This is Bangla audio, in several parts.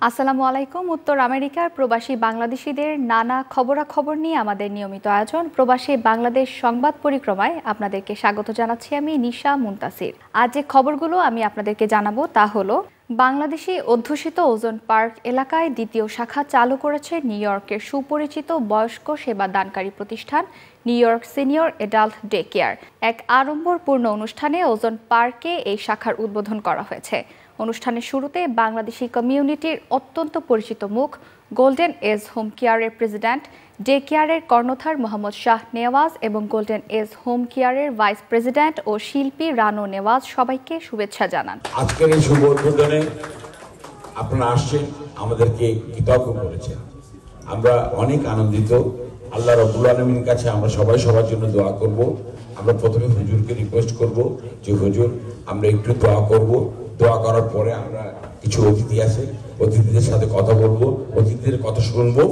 আসসালামু আলাইকুম। উত্তর আমেরিকার প্রবাসী বাংলাদেশিদের নানা খবরাখবর নিয়ে আমাদের নিয়মিত আয়োজন প্রবাসী বাংলাদেশ সংবাদ পরিক্রমায় আপনাদেরকে স্বাগত জানাচ্ছি আমি নিশা মুনতাসির। আজ যে খবরগুলো আমি আপনাদেরকে জানাবো তা হলো, বাংলাদেশি অধ্যুষিত ওজন পার্ক এলাকায় দ্বিতীয় শাখা চালু করেছে নিউ ইয়র্কের সুপরিচিত বয়স্ক সেবা দানকারী প্রতিষ্ঠান new York senior adult day care. এক আড়ম্বরপূর্ণ অনুষ্ঠানে ওজন পার্কে এই শাখার উদ্বোধন করা হয়েছে। অনুষ্ঠানের শুরুতে বাংলাদেশি কমিউনিটির অত্যন্ত পরিচিত মুখ গোল্ডেন এজ হোম কেয়ারের প্রেসিডেন্ট, ডে কেয়ারের কর্ণধার মোহাম্মদ শাহ নেওয়াজ এবং গোল্ডেন এজ হোম কেয়ারের ভাইস প্রেসিডেন্ট ও শিল্পী রানো নেওয়াজ সবাইকে শুভেচ্ছা জানান। আজকের এই শুভ উদ্বোধনে আপনারা আসছেন, আমাদেরকে কৃতজ্ঞ করেছেন। আমরা অনেক আনন্দিত। আল্লাহ রাব্বুল আলামিনের কাছে আমরা সবাই সবার জন্য দোয়া করব। আমরা প্রথমে হুজুরকে রিকোয়েস্ট করব যে হুজুর আমরা একটু দোয়া করব। দোয়া করার পরে আমরা কিছু অতিথি আছে, অতিথিদের সাথে কথা বলবো, অতিথিদের কথা শুনবো।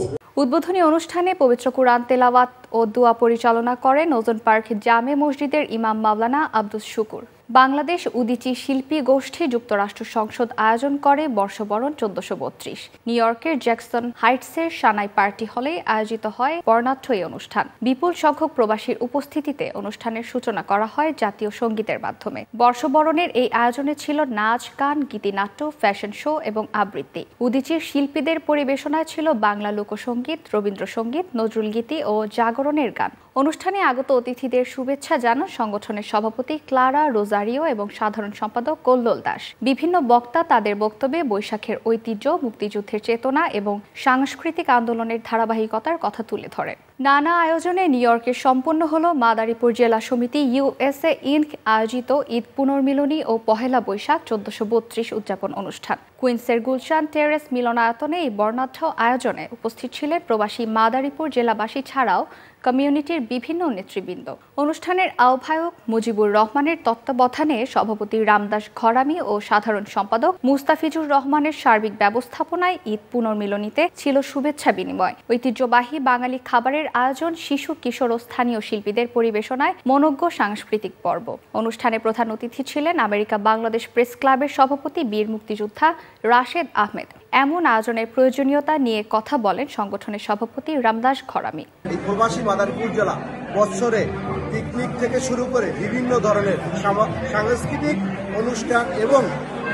উদ্বোধনী অনুষ্ঠানে পবিত্র কুরআন তেলাওয়াত ও দোয়া পরিচালনা করেন ওজন পার্ক জামে মসজিদের ইমাম মাওলানা আব্দুস শুকুর। বাংলাদেশ উদীচী শিল্পী গোষ্ঠী যুক্তরাষ্ট্র সংসদ আয়োজন করে বর্ষবরণ 1432। নিউ ইয়র্কের জ্যাকসন হাইটসের সানাই পার্টি হলে আয়োজিত হয় বর্ণাঢ্য এই অনুষ্ঠান। বিপুল সংখ্যক প্রবাসীর উপস্থিতিতে অনুষ্ঠানের সূচনা করা হয় জাতীয় সঙ্গীতের মাধ্যমে। বর্ষবরণের এই আয়োজনে ছিল নাচ, গান, গীতিনাট্য, ফ্যাশন শো এবং আবৃত্তি। উদীচীর শিল্পীদের পরিবেশনায় ছিল বাংলা লোকসঙ্গীত, রবীন্দ্রসঙ্গীত, নজরুল গীতি ও জাগরণের গান। অনুষ্ঠানে আগত অতিথিদের শুভেচ্ছা জানান সংগঠনের সভাপতি ক্লারা রোজারিও এবং সাধারণ সম্পাদক কল্লোল দাস। বিভিন্ন বক্তা তাদের বক্তব্যে বৈশাখের ঐতিহ্য, মুক্তিযুদ্ধের চেতনা এবং সাংস্কৃতিক আন্দোলনের ধারাবাহিকতার কথা তুলে ধরেন। নানা আয়োজনে নিউ ইয়র্কে সম্পন্ন হল মাদারীপুর জেলা সমিতি ইউএসএ ইনক আয়োজিত ঈদ পুনর্মিলনী ও পহেলা বৈশাখ 1432 উদযাপন অনুষ্ঠান। কুইন্সের গুলশান টেরেস মিলনায়তনে এই বর্ণাঢ্য আয়োজনে উপস্থিত ছিলেন প্রবাসী মাদারীপুর জেলাবাসী ছাড়াও কমিউনিটির বিভিন্ন নেতৃবৃন্দ। অনুষ্ঠানের আহ্বায়ক মুজিবুর রহমানের তত্ত্বাবধানে সভাপতি রামদাস ঘরামি ও সাধারণ সম্পাদক মুস্তাফিজুর রহমানের সার্বিক ব্যবস্থাপনায় ঈদ পুনর্মিলনীতে ছিল শুভেচ্ছা বিনিময়। ঐতিহ্যবাহী বাঙালি খাবারের আয়োজন, শিশু, কিশোর ও স্থানীয় শিল্পীদের পরিবেশনায় মনোজ্ঞ সাংস্কৃতিক পর্ব। অনুষ্ঠানে প্রধান অতিথি ছিলেন আমেরিকা বাংলাদেশ প্রেস ক্লাবের সভাপতি বীর মুক্তিযোদ্ধা রাশেদ আহমেদ। এমন আয়োজনের প্রয়োজনীয়তা নিয়ে কথা বলেন সংগঠনের সভাপতি রামদাস ঘরামি। প্রবাসী মাদারীপুর জেলা বছরে পিকনিক থেকে শুরু করে বিভিন্ন ধরনের সাংস্কৃতিক অনুষ্ঠান এবং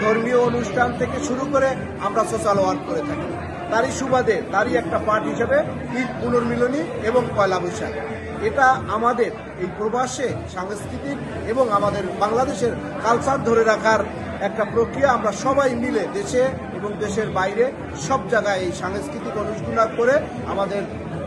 ধর্মীয় অনুষ্ঠান থেকে শুরু করে আমরা সোশ্যাল ওয়ার্ক করে থাকি। তারই সুবাদে তারই একটা পার্ট হিসেবে ঈদ পুনর্মিলনী এবং পয়লা বৈশাখ। এটা আমাদের এই প্রবাসে সাংস্কৃতিক এবং আমাদের বাংলাদেশের কালচার ধরে রাখার একটা প্রক্রিয়া। আমরা সবাই মিলে দেশে এবং দেশের বাইরে সব জায়গায় এই সাংস্কৃতিক অনুষ্ঠান করে আমাদের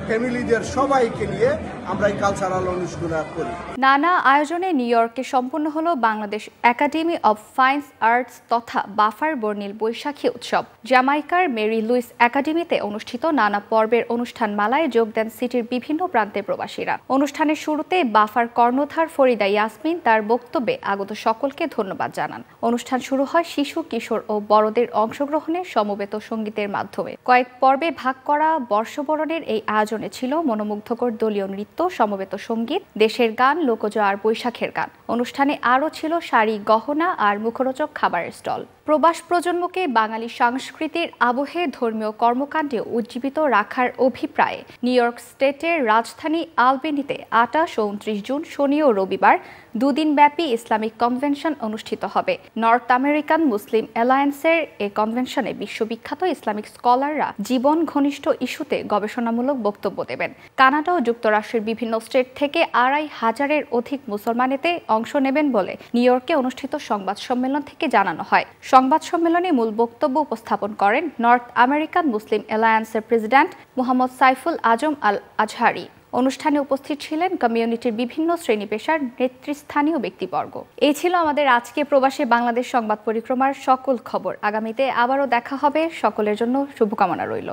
ফ্যামিলিদের সবাইকে নিয়ে আমরা এই কালচারাল অনুষ্ঠান করি। নানা আয়োজনে নিউ ইয়র্কে সম্পন্ন হলো Bangladesh academy of fine arts তথা বাফার বর্ণিল বৈশাখী উৎসব। জ্যামাইকার মেরি লুইস একাডেমিতে অনুষ্ঠিত নানা পর্বের অনুষ্ঠানমালায় যোগ দেন সিটির বিভিন্ন প্রান্তের প্রবাসীরা। অনুষ্ঠানের শুরুতে বাফার কর্ণধার ফরিদা ইয়াসমিন তার বক্তব্যে আগত সকলকে ধন্যবাদ জানান। অনুষ্ঠান শুরু হয় শিশু, কিশোর ও বড়দের অংশগ্রহণে সমবেত সঙ্গীতের মাধ্যমে। কয়েক পর্বে ভাগ করা বর্ষবরণের এই আয়োজনে ছিল মনোমুগ্ধকর দলীয় নৃত্য, সমবেত সঙ্গীত, দেশের গান, লোকজ আর বৈশাখের গান। অনুষ্ঠানে আরও ছিল শাড়ি, গহনা আর মুখরোচক খাবারের স্টল। প্রবাস প্রজন্মকে বাঙালি সংস্কৃতির আবহে ধর্মীয় কর্মকাণ্ডে উজ্জীবিত রাখার অভিপ্রায়ে নিউ ইয়র্ক স্টেটের রাজধানী আলবেনিতে 28 ও 29 জুন শনি ও রবিবার দুদিনব্যাপী ইসলামিক কনভেনশন অনুষ্ঠিত হবে। নর্থ আমেরিকান মুসলিম অ্যালায়েন্সের এই কনভেনশনে বিশ্ববিখ্যাত ইসলামিক স্কলাররা জীবন ঘনিষ্ঠ ইস্যুতে গবেষণামূলক বক্তব্য দেবেন। কানাডা ও যুক্তরাষ্ট্রের বিভিন্ন স্টেট থেকে 2,500-এর অধিক মুসলমান এতে অংশ নেবেন বলে নিউ ইয়র্কে অনুষ্ঠিত সংবাদ সম্মেলন থেকে জানানো হয়। সংবাদ সম্মেলনে মূল বক্তব্য উপস্থাপন করেন নর্থ আমেরিকান মুসলিম অ্যালায়েন্সের প্রেসিডেন্ট মোহাম্মদ সাইফুল আজম আল আজহারি। অনুষ্ঠানে উপস্থিত ছিলেন কমিউনিটির বিভিন্ন শ্রেণী পেশার নেতৃস্থানীয় ব্যক্তিবর্গ। এই ছিল আমাদের আজকে প্রবাসী বাংলাদেশ সংবাদ পরিক্রমার সকল খবর। আগামীতে আবারও দেখা হবে। সকলের জন্য শুভকামনা রইল।